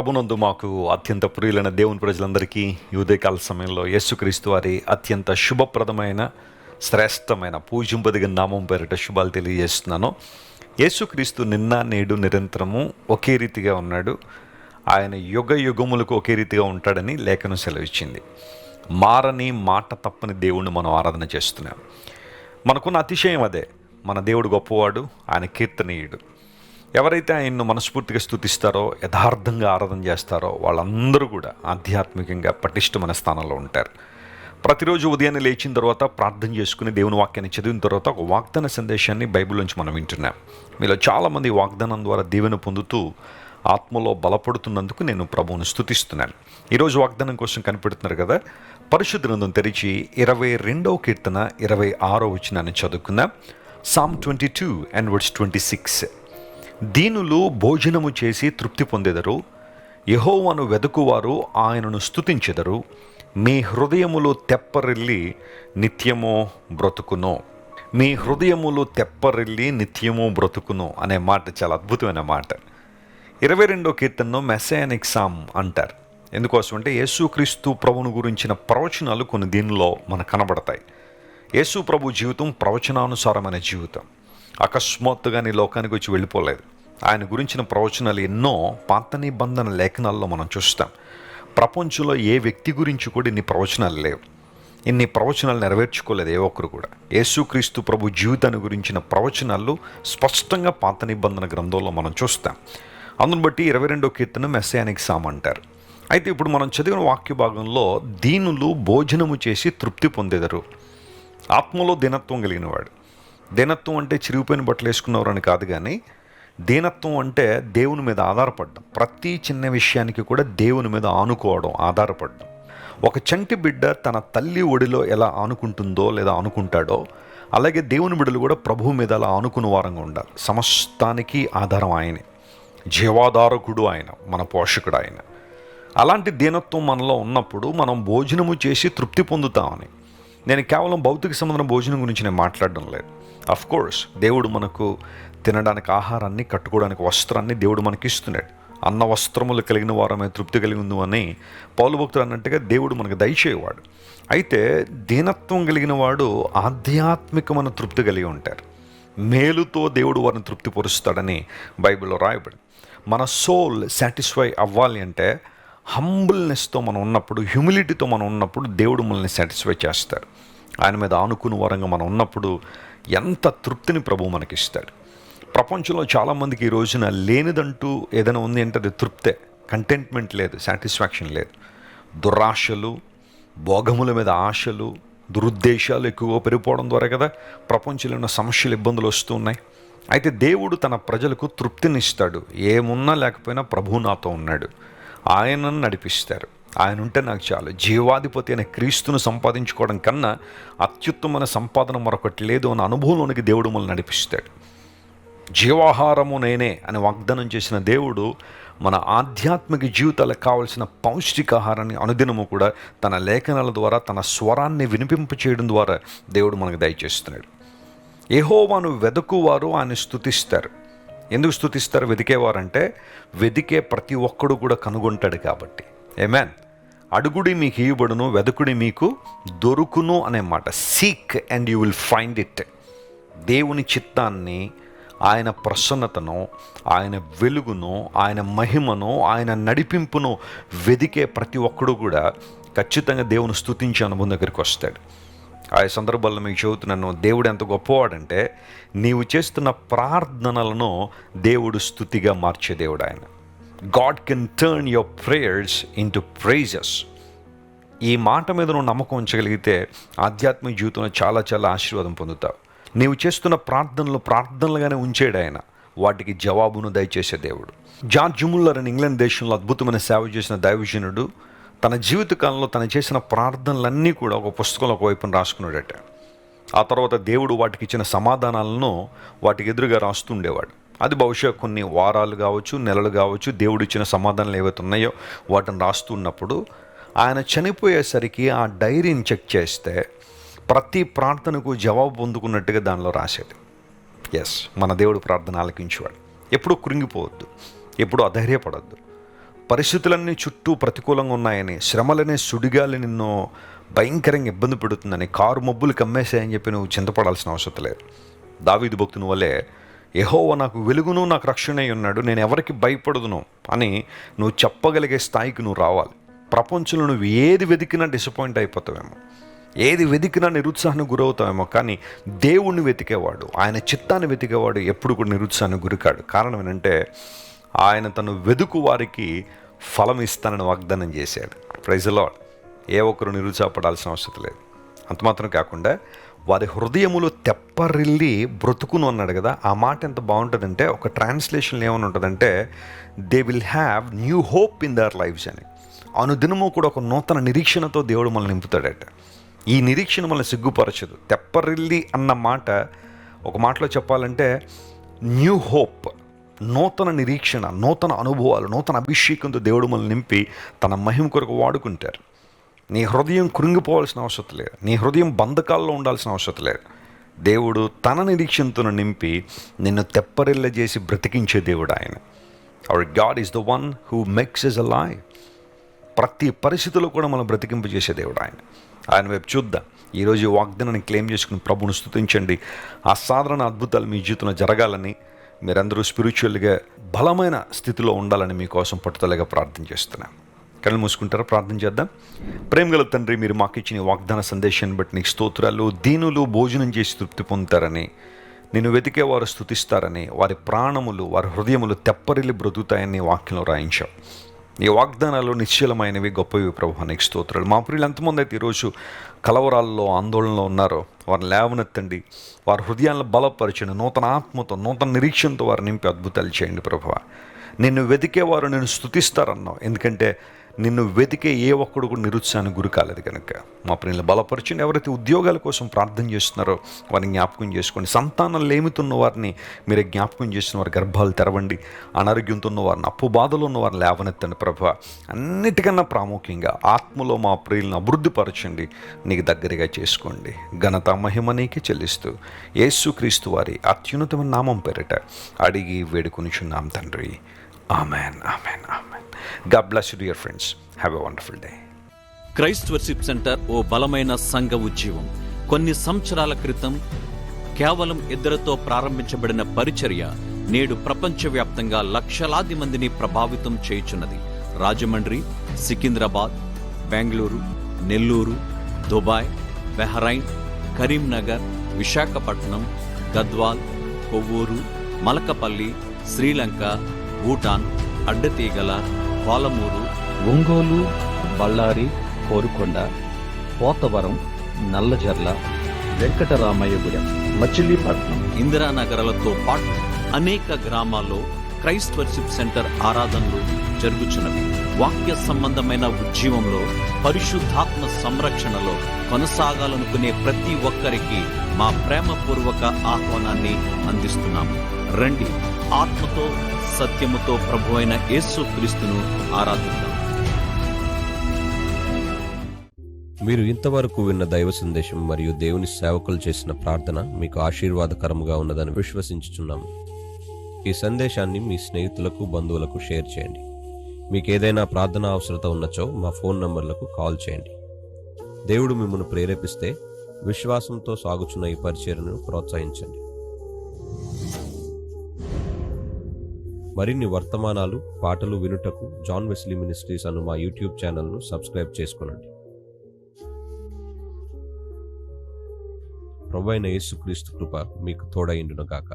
ప్రభునందు మాకు అత్యంత ప్రియులైన దేవుని ప్రజలందరికీ ఈ ఉదయకాల సమయంలో యేసుక్రీస్తు వారి అత్యంత శుభప్రదమైన శ్రేష్టమైన పూజింపదగిన నామం పేరిట శుభాలు తెలియజేస్తున్నాను. యేసుక్రీస్తు నిన్న నేడు నిరంతరము ఒకే రీతిగా ఉన్నాడు. ఆయన యుగ యుగములకు ఒకే రీతిగా ఉంటాడని లేఖనం సెలవిచ్చింది. మారని మాట తప్పని దేవుణ్ణి మనం ఆరాధన చేస్తున్నాం. మనకున్న అతిశయం అదే, మన దేవుడు గొప్పవాడు, ఆయన కీర్తనీయుడు. ఎవరైతే ఆయన్ను మనస్ఫూర్తిగా స్తుతిస్తారో, యథార్థంగా ఆరాధన చేస్తారో వాళ్ళందరూ కూడా ఆధ్యాత్మికంగా పటిష్టమైన స్థానంలో ఉంటారు. ప్రతిరోజు ఉదయాన్నే లేచిన తర్వాత ప్రార్థన చేసుకుని దేవుని వాక్యాన్ని చదివిన తర్వాత ఒక వాగ్దాన సందేశాన్ని బైబిల్ నుంచి మనం వింటున్నాం. మీలో చాలామంది వాగ్దానం ద్వారా దీవెన పొందుతూ ఆత్మలో బలపడుతున్నందుకు నేను ప్రభువును స్తుతిస్తున్నాను. ఈరోజు వాగ్దానం కోసం కనిపెడుతున్నారు కదా, పరిశుద్ధ గ్రంథం తెరిచి 22వ కీర్తన 26వ వచనాన్ని చదువుకుందాం. Psalm 22 and verse 26. దీనులు భోజనము చేసి తృప్తి పొందెదరు, యెహోవాను వెదకువారు ఆయనను స్తుతించెదరు. మీ హృదయములు తెప్పరిల్లి నిత్యము బ్రతుకును. మీ హృదయములు తెప్పరిల్లి నిత్యము బ్రతుకును అనే మాట చాలా అద్భుతమైన మాట. 22వ కీర్తనను మెస్సయానిక్ సామ్ అంటారు. ఎందుకోసం అంటే యేసుక్రీస్తు ప్రభువును గురించిన ప్రవచనాలు కొన్ని దీనిలో మనకు కనబడతాయి. యేసు ప్రభు జీవితం ప్రవచనానుసారమైన జీవితం. అకస్మాత్తుగా నీ లోకానికి వచ్చి వెళ్ళిపోలేదు. ఆయన గురించిన ప్రవచనాలు ఎన్నో పాత నిబంధన లేఖనాల్లో మనం చూస్తాం. ప్రపంచంలో ఏ వ్యక్తి గురించి కూడా ఇన్ని ప్రవచనాలు లేవు. ఇన్ని ప్రవచనాలు నెరవేర్చుకోలేదు ఏ ఒక్కరు కూడా. యేసుక్రీస్తు ప్రభు జీవితాన్ని గురించిన ప్రవచనాలు స్పష్టంగా పాత నిబంధన గ్రంథంలో మనం చూస్తాం. అందును బట్టి 22వ కీర్తన మెస్సయానిక్ సామ్ అంటారు. అయితే ఇప్పుడు మనం చదివిన వాక్య భాగంలో దీనులు భోజనము చేసి తృప్తి పొందెదరు. ఆత్మలో దీనత్వం కలిగినవాడు. దీనత్వం అంటే చిరిగిపోయిన బట్టలు వేసుకున్నవారని కాదు, కానీ దీనత్వం అంటే దేవుని మీద ఆధారపడడం. ప్రతి చిన్న విషయానికి కూడా దేవుని మీద ఆనుకోవడం, ఆధారపడడం. ఒక చంటి బిడ్డ తన తల్లి ఒడిలో ఎలా ఆనుకుంటుందో లేదా ఆనుకుంటాడో, అలాగే దేవుని బిడ్డలు కూడా ప్రభువు మీద అలా ఆనుకున్న వారంగా ఉండాలి. సమస్తానికి ఆధారం ఆయనే, జీవాధారకుడు ఆయన, మన పోషకుడు ఆయన. అలాంటి దీనత్వం మనలో ఉన్నప్పుడు మనం భోజనము చేసి తృప్తి పొందుతామని. నేను కేవలం భౌతిక సంబంధం భోజనం గురించి నేను మాట్లాడడం లేదు. అఫ్ కోర్స్ దేవుడు మనకు తినడానికి ఆహారాన్ని, కట్టుకోవడానికి వస్త్రాన్ని దేవుడు మనకి ఇస్తున్నాడు. అన్న వస్త్రములు కలిగిన వారమే తృప్తి కలిగి ఉందు అని పౌలు భక్తుడు అన్నట్టుగా దేవుడు మనకు దయచేవాడు. అయితే దీనత్వం కలిగిన వాడు ఆధ్యాత్మికమైన తృప్తి కలిగి ఉంటారు. మేలుతో దేవుడు వారిని తృప్తిపరుస్తాడని బైబిల్లో రాయబడి. మన సోల్ సాటిస్ఫై అవ్వాలి అంటే హంబుల్నెస్తో మనం ఉన్నప్పుడు, హ్యూమిలిటీతో మనం ఉన్నప్పుడు దేవుడు మనల్ని సాటిస్ఫై చేస్తాడు. ఆయన మీద ఆనుకుని వరంగా మనం ఉన్నప్పుడు ఎంత తృప్తిని ప్రభువు మనకిస్తాడు. ప్రపంచంలో చాలామందికి ఈ రోజున లేనిదంటూ ఏదైనా ఉంది అంటే అది తృప్తే. కంటెంట్మెంట్ లేదు, సాటిస్ఫాక్షన్ లేదు. దురాశలు, భోగముల మీద ఆశలు, దురుద్దేశాలు ఎక్కువగా పెరిగిపోవడం ద్వారా కదా ప్రపంచంలో ఉన్న సమస్యలు, ఇబ్బందులు వస్తూ ఉన్నాయి. అయితే దేవుడు తన ప్రజలకు తృప్తినిస్తాడు. ఏమున్నా లేకపోయినా ప్రభువు నాతో ఉన్నాడు, ఆయనను నడిపిస్తారు, ఆయన ఉంటే నాకు చాలు. జీవాధిపతి అనే క్రీస్తును సంపాదించుకోవడం కన్నా అత్యుత్తమైన సంపాదన మరొకటి లేదు అన్న అనుభవంలోనికి దేవుడు మనల్ని నడిపిస్తాడు. జీవాహారము నేనే అని వాగ్దానం చేసిన దేవుడు మన ఆధ్యాత్మిక జీవితాలకు కావలసిన పౌష్టికాహారాన్ని అనుదినము కూడా తన లేఖనాల ద్వారా, తన స్వరాన్ని వినిపింపచేయడం ద్వారా దేవుడు మనకు దయచేస్తున్నాడు. యెహోవాను వెదకువారు ఆయన స్తుతిస్తారు. ఎందుకు స్తుతిస్తారు? వెదికేవారంటే వెదికే ప్రతి ఒక్కడు కూడా కనుగొంటాడు కాబట్టి. ఆమేన్. అడుగుడి మీకు ఇవ్వబడును, వెదకుడి మీకు దొరుకును అనే మాట. Seek and you will find it. దేవుని చిత్తాన్ని, ఆయన ప్రసన్నతను, ఆయన వెలుగును, ఆయన మహిమను, ఆయన నడిపింపును వెదికే ప్రతి ఒక్కడు కూడా ఖచ్చితంగా దేవుని స్తుతించే అనుభవం దగ్గరికి వస్తాడు. ఆ సందర్భాల్లో మీకు చెబుతున్నాను, దేవుడు ఎంత గొప్పవాడంటే నీవు చేస్తున్న ప్రార్థనలను దేవుడు స్తుతిగా మార్చే దేవుడు ఆయన. God can turn your prayers into praises. ఈ మాట మీద నువ్వు నమ్మకం ఉంచగలిగితే ఆధ్యాత్మిక జీవితంలో చాలా చాలా ఆశీర్వాదం పొందుతావు. నీవు చేస్తున్న ప్రార్థనలుగానే ఉంచేడు ఆయన, వాటికి జవాబును దయచేసే దేవుడు. జార్జ్ ముల్లర్ అని ఇంగ్లాండ్ దేశంలో అద్భుతమైన సేవ చేసిన దైవజనుడు తన జీవితకాలంలో తను చేసిన ప్రార్థనలన్నీ కూడా ఒక పుస్తకంలో ఒకవైపున రాసుకున్నాడట. ఆ తర్వాత దేవుడు వాటికి ఇచ్చిన సమాధానాలను వాటికి ఎదురుగా రాస్తుండేవాడు. అది బహుశా కొన్ని వారాలు కావచ్చు, నెలలు కావచ్చు. దేవుడు ఇచ్చిన సమాధానాలు ఏవైతే ఉన్నాయో వాటిని రాస్తున్నప్పుడు ఆయన చనిపోయేసరికి ఆ డైరీని చెక్ చేస్తే ప్రతి ప్రార్థనకు జవాబు పొందుకున్నట్టుగా దానిలో రాశాడు. ఎస్, మన దేవుడు ప్రార్థన ఆలకించేవాడు. ఎప్పుడూ కృంగిపోవద్దు, ఎప్పుడూ అధైర్యపడద్దు. పరిస్థితులన్నీ చుట్టూ ప్రతికూలంగా ఉన్నాయని, శ్రమలనే సుడిగాలి నిన్ను భయంకరంగా ఇబ్బంది పెడుతుందని, కారు మబ్బులు కమ్మేసాయని చెప్పి నువ్వు చింతపడాల్సిన అవసరం లేదు. దావీదు భక్తుని వలె యెహోవా నాకు వెలుగును, నాకు రక్షణై ఉన్నాడు, నేను ఎవరికి భయపడదును అని నువ్వు చెప్పగలిగే స్థాయికి నువ్వు రావాలి. ప్రపంచంలో నువ్వు ఏది వెతికినా డిసప్పాయింట్ అయిపోతావేమో, ఏది వెతికినా నిరుత్సాహానికి గురవుతావేమో, కానీ దేవుణ్ణి వెతికేవాడు, ఆయన చిత్తాన్ని వెతికేవాడు ఎప్పుడు కూడా నిరుత్సాహానికి గురికాడు. కారణం ఏంటంటే ఆయన తను వెదుకు వారికి ఫలం ఇస్తానని వాగ్దానం చేశాడు. Praise the lord. ఏ ఒక్కరు నిరుత్సాహపడాల్సిన అవసరం లేదు. అంత మాత్రం కాకుండా వారి హృదయములు తెప్పరిల్లి బ్రతుకును అన్నాడు కదా. ఆ మాట ఎంత బాగుంటుందంటే, ఒక ట్రాన్స్లేషన్లో ఏమని ఉంటుందంటే, they will have new hope in their lifes అని. అనుదినము కూడా ఒక నూతన నిరీక్షణతో దేవుడు మనల్ని నింపుతాడట. ఈ నిరీక్షణ మనల్ని సిగ్గుపరచదు. తెప్పరిల్లి అన్న మాట ఒక మాటలో చెప్పాలంటే న్యూ హోప్, నూతన నిరీక్షణ, నూతన అనుభవాలు, నూతన అభిషేకంతో దేవుడు మనల్ని నింపి తన మహిమ కొరకు వాడుకుంటారు. నీ హృదయం కృంగిపోవాల్సిన అవసరం లేదు, నీ హృదయం బంధకాల్లో ఉండాల్సిన అవసరం లేదు. దేవుడు తన నిరీక్షణతో నింపి నిన్ను తెప్పరిల్ల చేసి బ్రతికించే దేవుడు ఆయన. Hour God is the one who makes us alive. ప్రతి పరిస్థితిలో కూడా మనం బ్రతికింపజేసే దేవుడు ఆయన. ఆయన వైపు చూద్దాం. ఈరోజు ఈ వాగ్దానాన్ని క్లెయిమ్ చేసుకుని ప్రభువును స్తుతించండి. అసాధారణ అద్భుతాలు మీ జీవితంలో జరగాలని, మీరందరూ స్పిరిచువల్గా బలమైన స్థితిలో ఉండాలని మీకోసం పట్టుదలగా ప్రార్థన చేస్తున్నాను. కళ్ళు మూసుకుంటారా? ప్రార్థన చేద్దాం. ప్రేమగల తండ్రి, మీరు మాకు ఇచ్చిన వాగ్దాన సందేశాన్ని బట్టి నీకు స్తోత్రాలు. దీనులు భోజనం చేసి తృప్తి పొందుతారని, నిన్ను వెతికే వారు స్తుతిస్తారని, వారి ప్రాణములు, వారి హృదయములు తెప్పరిల్లి బ్రతుకుతాయని వాక్యంలో రాయించావు. ఈ వాగ్దానాలు నిశ్చలమైనవి, గొప్పవి ప్రభు, నీకు స్తోత్రాలు. మా ప్రియులు ఎంతమంది అయితే ఈరోజు కలవరాల్లో, ఆందోళనలో ఉన్నారో వారిని లేవనెత్తండి, వారి హృదయాలను బలపరచండి, నూతన ఆత్మతో, నూతన నిరీక్షణతో వారిని నింపి అద్భుతాలు చేయండి ప్రభువా. నిన్ను వెతికేవారు నేను స్తుతిస్తారన్నావు, ఎందుకంటే నిన్ను వెతికే ఏ ఒక్కడు కూడా నిరుత్సాహానికి గురి కాలేదు కనుక. మా ప్రియులను బలపరచండి. ఎవరైతే ఉద్యోగాల కోసం ప్రార్థన చేస్తున్నారో వారిని జ్ఞాపకం చేసుకోండి. సంతానం లేమితున్న వారిని మీరే జ్ఞాపకం చేస్తున్న వారి గర్భాలు తెరవండి. అనారోగ్యంతో ఉన్న వారిని, అప్పు బాధలో ఉన్న వారిని లేవనెత్తండి ప్రభు. అన్నిటికన్నా ప్రాముఖ్యంగా ఆత్మలో మా ప్రియులను అభివృద్ధిపరచండి, నీకు దగ్గరగా చేసుకోండి. ఘనత మహిమ నీకే చెల్లిస్తూ యేసుక్రీస్తు వారి అత్యున్నతమైన నామం పేరిట అడిగి వేడుకొనిచున్నాం తండ్రి. Amen, amen, amen. God bless you dear friends. Have a wonderful day. Christ worship centre ఓ బలమైన సంఘ ఉజ్జీవం. కొన్ని సంవత్సరాల క్రితం కేవలం ఇద్దరితో ప్రారంభించబడిన పరిచర్య నేడు ప్రపంచవ్యాప్తంగా లక్షలాది మందిని ప్రభావితం చేయుచున్నది. రాజమండ్రి, సికింద్రాబాద్, బెంగళూరు, నెల్లూరు, దుబాయ్, బెహ్రైన్, కరీంనగర్, విశాఖపట్నం, గద్వాల్, కొవ్వూరు, మలకపల్లి, శ్రీలంక, భూటాన్, అడ్డతీగల, పాలమూరు, ఒంగోలు, బళ్ళారి, కోరుకొండ, పోతవరం, నల్లజర్ల, వెంకటరామయ్యగూడెం, మచిలీపట్నం, ఇందిరానగర్లతో పాటు అనేక గ్రామాల్లో క్రైస్ట్ వర్షిప్ సెంటర్ ఆరాధనలు జరుగుచున్నవి. వాక్య సంబంధమైన ఉజ్జీవంలో, పరిశుద్ధాత్మ సంరక్షణలో కొనసాగాలనుకునే ప్రతి ఒక్కరికి మా ప్రేమపూర్వక ఆహ్వానాన్ని అందిస్తున్నాము. రండి, ఆత్మతో సత్యముతో ప్రభువైన యేసుక్రీస్తును ఆరాధిద్దాం. మీరు ఇంతవరకు విన్న దైవ సందేశం మరియు దేవుని సేవకులు చేసిన ప్రార్థన మీకు ఆశీర్వాదకరముగా ఉన్నదని విశ్వసించుచున్నాము. ఈ సందేశాన్ని మీ స్నేహితులకు, బంధువులకు షేర్ చేయండి. మీకు ఏదైనా ప్రార్థన అవసరత ఉన్నచో మా ఫోన్ నంబర్లకు కాల్ చేయండి. దేవుడు మిమ్మల్ని ప్రేరేపిస్తే విశ్వాసంతో సాగుచున్న ఈ పరిచర్యను ప్రోత్సహించండి. మరిన్ని వర్తమానాలు, పాటలు వినుటకు జాన్ వెస్లీ మినిస్ట్రీస్ అను మా యూట్యూబ్ ఛానల్ను సబ్స్క్రైబ్ చేసుకొనండి. ప్రభువైన యేసుక్రీస్తు కృప మీకు తోడైండును గాక.